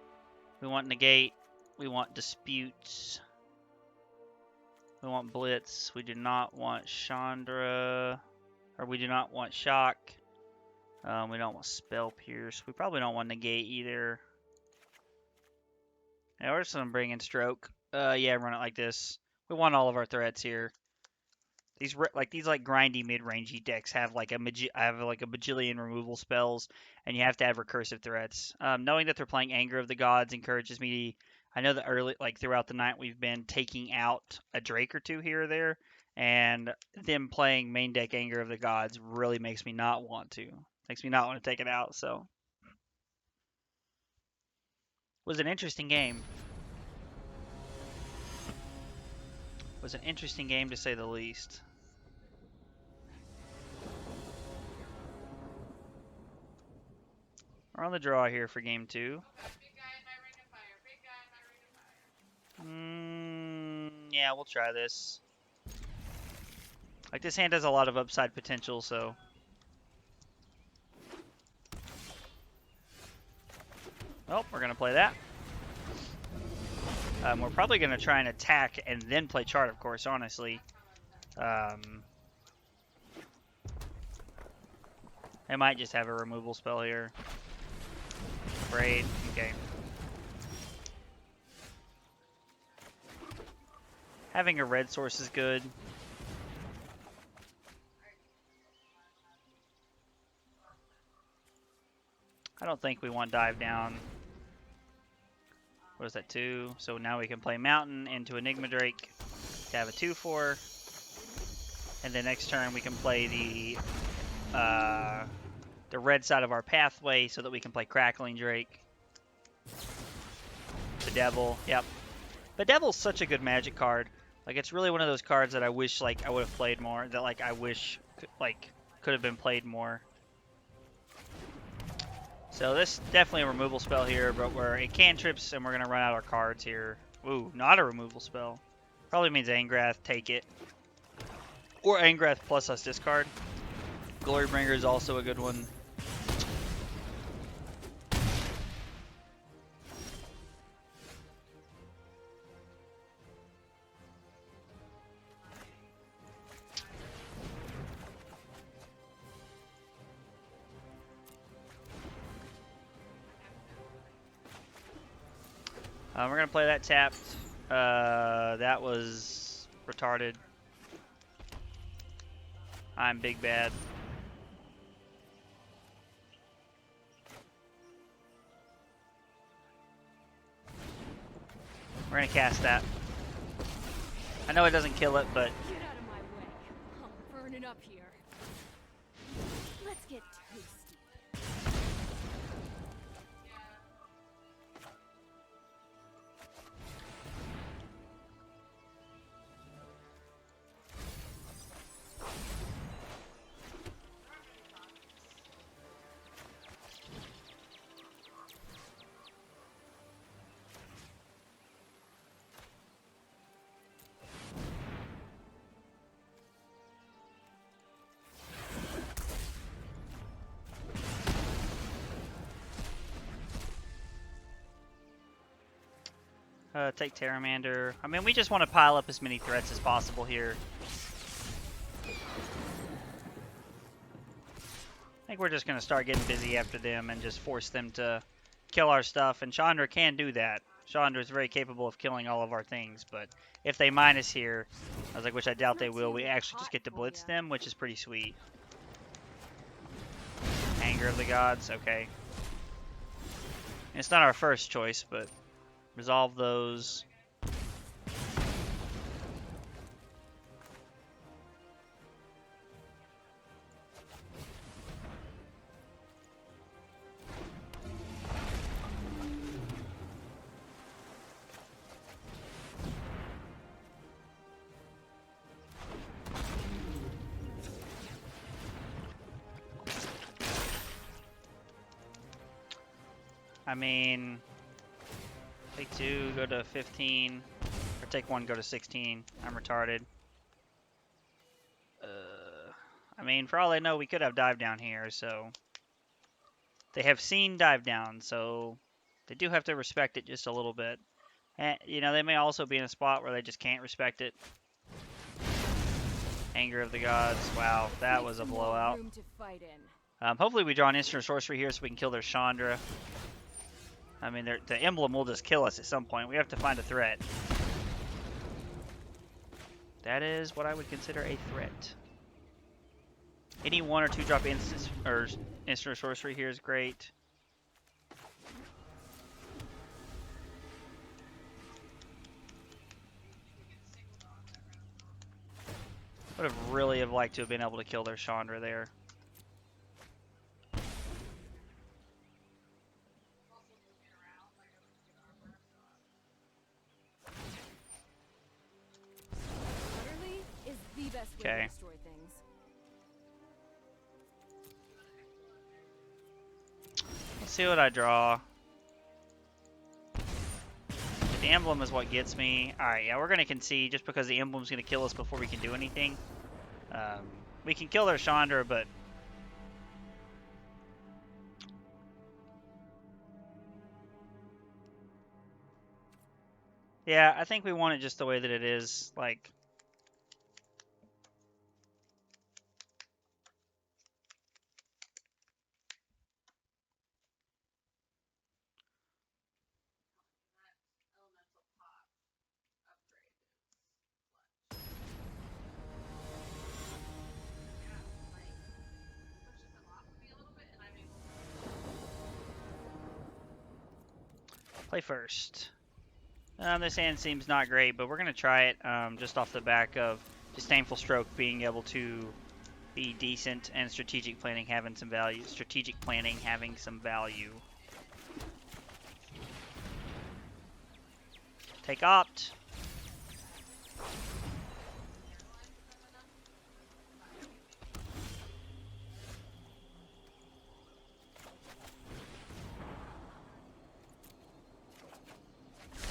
We want Negate. We want Disputes. We want Blitz. We do not want Chandra. Or we do not want Shock. We don't want Spell Pierce. We probably don't want Negate either. Yeah, we're just gonna bring in Stroke. Yeah, run it like this. We want all of our threats here. These grindy mid-rangey decks have like a bajillion removal spells, and you have to have recursive threats. Knowing that they're playing Anger of the Gods encourages me. I know that throughout the night we've been taking out a Drake or two here or there, and them playing main deck Anger of the Gods really makes me not want to. Makes me not want to take it out. So, it was an interesting game. It was an interesting game to say the least. We're on the draw here for game 2. Yeah, we'll try this. Like, this hand has a lot of upside potential, so. Well, we're going to play that. We're probably going to try and attack and then play Chart, of course, honestly. I might just have a removal spell here. Great. Okay. Having a red source is good. I don't think we want Dive Down. What is that, 2? So now we can play Mountain into Enigma Drake to have a 2/4. And then next turn we can play the red side of our pathway so that we can play Crackling Drake. The Devil, yep. But Devil's such a good Magic card. Like, it's really one of those cards that I wish, like, I would have played more. That, like, I wish, like, could have been played more. So this definitely a removal spell here, but we're it cantrips and we're gonna run out our cards here. Ooh, not a removal spell. Probably means Angrath, take it. Or Angrath plus us discard. Glorybringer is also a good one. We're gonna play that tapped. That was retarded. I'm big bad. We're gonna cast that. I know it doesn't kill it, but Get out of my way. I'll burn it up here. Let's get toasty. take Terramander. I mean, we just want to pile up as many threats as possible here. I think we're just going to start getting busy after them and just force them to kill our stuff. And Chandra can do that. Chandra is very capable of killing all of our things. But if they mine us here, I was like, which I doubt they will, we actually just get to blitz them, which is pretty sweet. Anger of the Gods, okay. It's not our first choice, but resolve those. I mean, take 2, go to 15, or take 1, go to 16. I'm retarded. I mean, for all I know, we could have dive down here, so they have seen dive down, so they do have to respect it just a little bit. And, you know, they may also be in a spot where they just can't respect it. Anger of the Gods. Wow, that was a blowout. Hopefully we draw an instant sorcery here so we can kill their Chandra. I mean, the emblem will just kill us at some point. We have to find a threat. That is what I would consider a threat. Any 1 or 2 drop instant or sorcery here is great. Would have really liked to have been able to kill their Chandra there. Okay. Let's see what I draw. The emblem is what gets me. Alright, yeah, we're going to concede just because the emblem's going to kill us before we can do anything. We can kill their Chandra, but... yeah, I think we want it just the way that it is. Like... play first. This hand seems not great, but we're going to try it just off the back of Disdainful Stroke being able to be decent and strategic planning having some value. Strategic planning having some value. Take opt.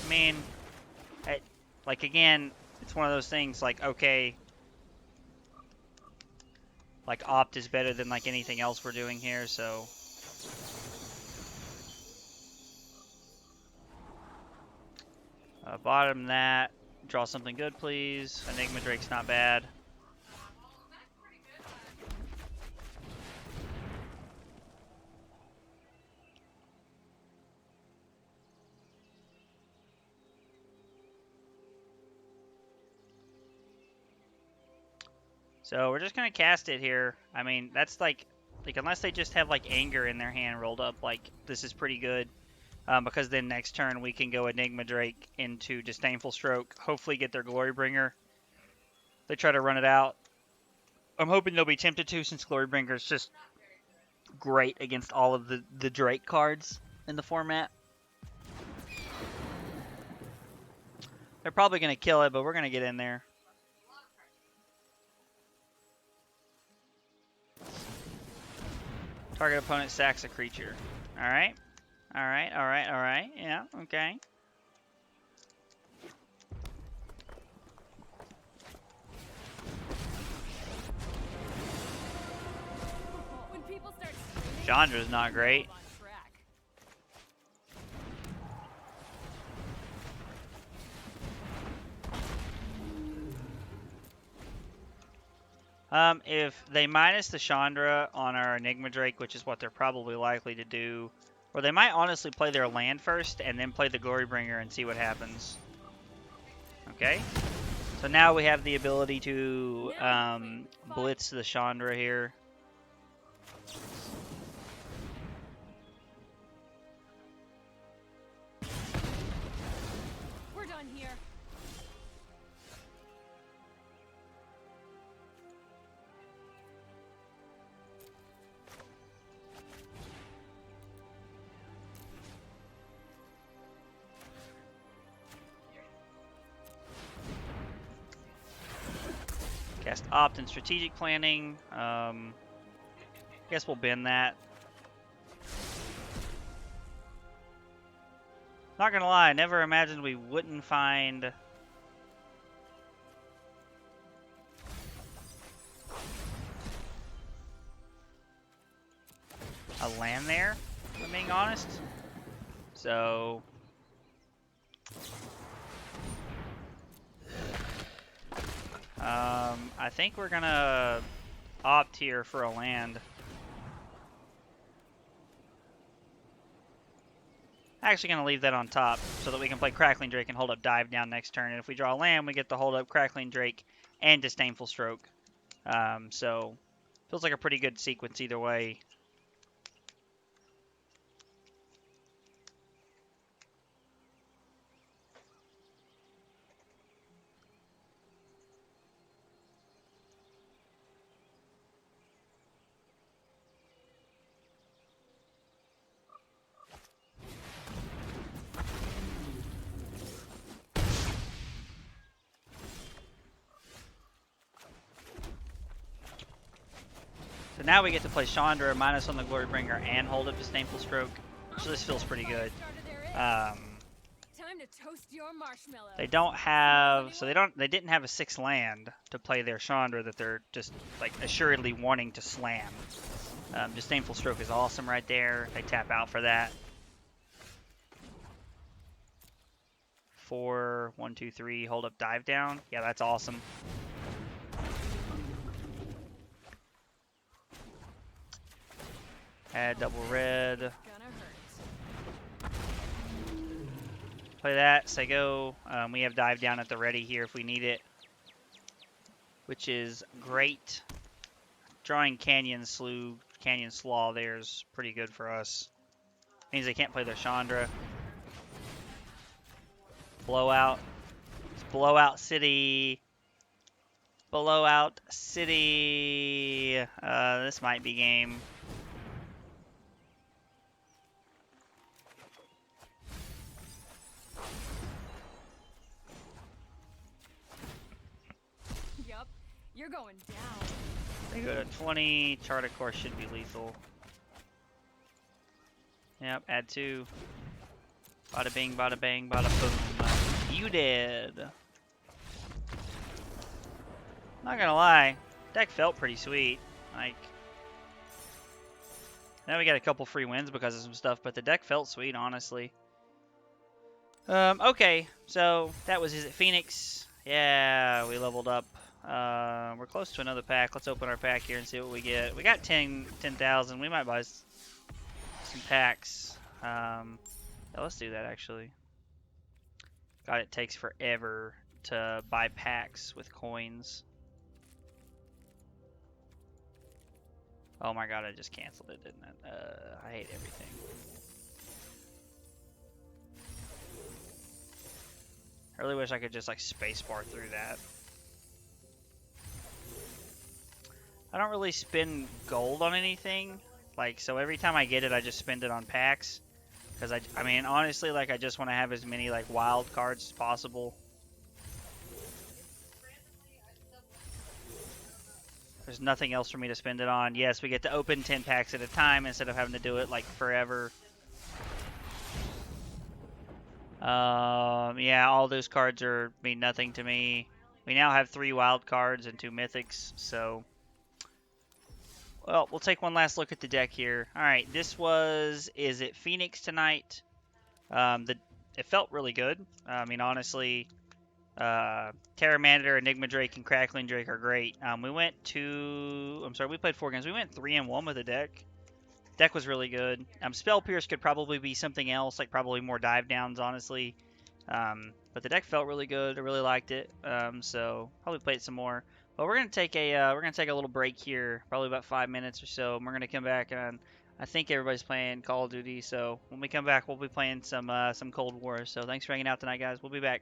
I mean, like again, it's one of those things like, okay, like opt is better than like anything else we're doing here, so. Bottom that. Draw something good, please. Enigma Drake's not bad. So we're just gonna cast it here. I mean, that's like unless they just have like anger in their hand rolled up, like this is pretty good. Because then next turn we can go Enigma Drake into Disdainful Stroke. Hopefully get their Glorybringer. They try to run it out. I'm hoping they'll be tempted to, since Glorybringer is just great against all of the Drake cards in the format. They're probably going to kill it, but we're going to get in there. Target opponent sacks a creature. Alright. Alright, alright, alright. Yeah, okay. When people start screaming, Chandra's not great. on track. If they minus the Chandra on our Enigma Drake, which is what they're probably likely to do, or they might honestly play their land first and then play the Glorybringer and see what happens. Okay. So now we have the ability to blitz the Chandra here. We're done here. Cast Opt and Strategic Planning. Guess we'll bend that. Not gonna lie, I never imagined we wouldn't find a land there, if I'm being honest. So I think we're gonna opt here for a land. Actually gonna leave that on top so that we can play Crackling Drake and hold up Dive Down next turn. And if we draw a land, we get to hold up Crackling Drake and Disdainful Stroke. So feels like a pretty good sequence either way. So now we get to play Chandra, minus on the Glorybringer, and hold up Disdainful Stroke. So this feels pretty good. Time to toast your marshmallow. They don't have, so they didn't have a 6 land to play their Chandra that they're just like assuredly wanting to slam. Disdainful Stroke is awesome right there. They tap out for that. 4, 1, 2, 3, hold up, dive down. Yeah, that's awesome. Add double red. Gonna hurt. Play that, say go. We have dive down at the ready here if we need it, which is great. Drawing Canyon Slaw there is pretty good for us. Means they can't play their Chandra. Blowout. It's Blowout City. Blowout City. This might be game. You're going down. They go to 20. Chart, of course, should be lethal. Yep, add 2. Bada bing, bada bang, bada boom. You dead. Not gonna lie, deck felt pretty sweet. Like, now we got a couple free wins because of some stuff, but the deck felt sweet, honestly. Okay, so that was Izzet Phoenix. Yeah, we leveled up. We're close to another pack. Let's open our pack here and see what we get. We got 10,000. We might buy some packs. Yeah, let's do that, actually. God, it takes forever to buy packs with coins. Oh my god, I just canceled it, didn't it? I hate everything. I really wish I could just like spacebar through that. I don't really spend gold on anything. Like, so every time I get it, I just spend it on packs. Because I mean, honestly, like, I just want to have as many like wild cards as possible. There's nothing else for me to spend it on. Yes, we get to open 10 packs at a time instead of having to do it like forever. Yeah, all those cards mean nothing to me. We now have 3 wild cards and 2 mythics, so well, we'll take one last look at the deck here. All right, this was Izzet Phoenix tonight. It felt really good. I mean, honestly, Terramander, Enigma Drake, and Crackling Drake are great. We played 4 games. We went 3-1 with the deck. Deck was really good. Spell Pierce could probably be something else, like probably more dive downs, honestly. But the deck felt really good. I really liked it. So probably play it some more. But we're gonna take a little break here, probably about 5 minutes or so. And we're gonna come back, and I think everybody's playing Call of Duty. So when we come back, we'll be playing some Cold War. So thanks for hanging out tonight, guys. We'll be back.